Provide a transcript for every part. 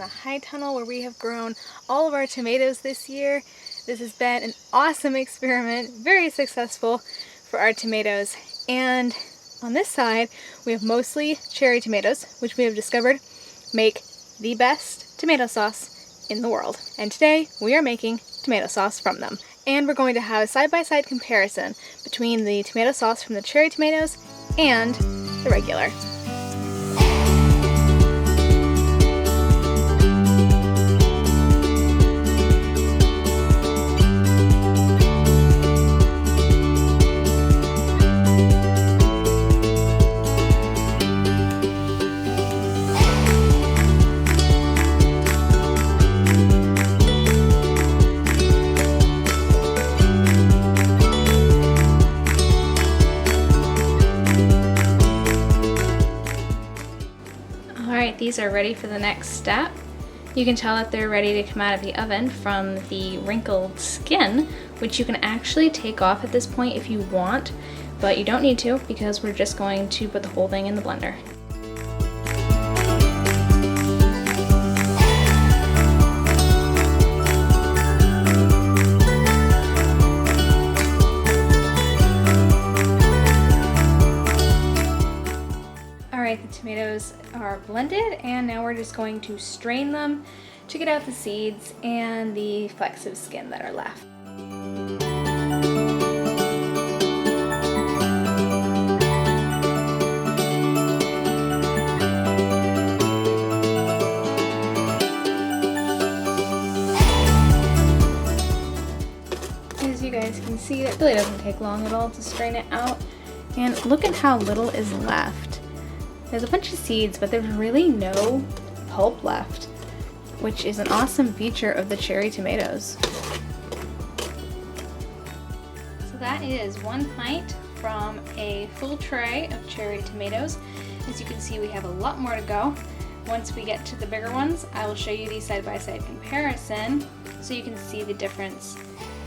the high tunnel where we have grown all of our tomatoes this year. This has been an awesome experiment, very successful for our tomatoes. And on this side, we have mostly cherry tomatoes, which we have discovered make the best tomato sauce in the world. And today we are making tomato sauce from them. And we're going to have a side-by-side comparison between the tomato sauce from the cherry tomatoes and the regular. These are ready for the next step. You can tell that they're ready to come out of the oven from the wrinkled skin, which you can actually take off at this point if you want, but you don't need to because we're just going to put the whole thing in the blender. The tomatoes are blended, and now we're just going to strain them to get out the seeds and the flecks of skin that are left. As you guys can see, it really doesn't take long at all to strain it out, and look at how little is left. There's a bunch of seeds, but there's really no pulp left, which is an awesome feature of the cherry tomatoes. So that is 1 pint from a full tray of cherry tomatoes. As you can see, we have a lot more to go. Once we get to the bigger ones, I will show you the side-by-side comparison so you can see the difference.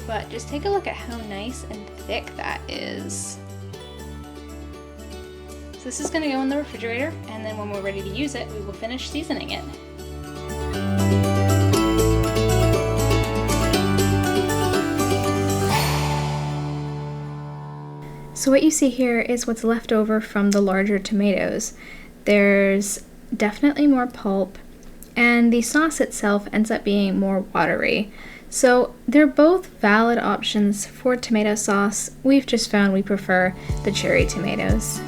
But just take a look at how nice and thick that is. So this is going to go in the refrigerator, and then when we're ready to use it, we will finish seasoning it. So what you see here is what's left over from the larger tomatoes. There's definitely more pulp, and the sauce itself ends up being more watery. So they're both valid options for tomato sauce. We've just found we prefer the cherry tomatoes.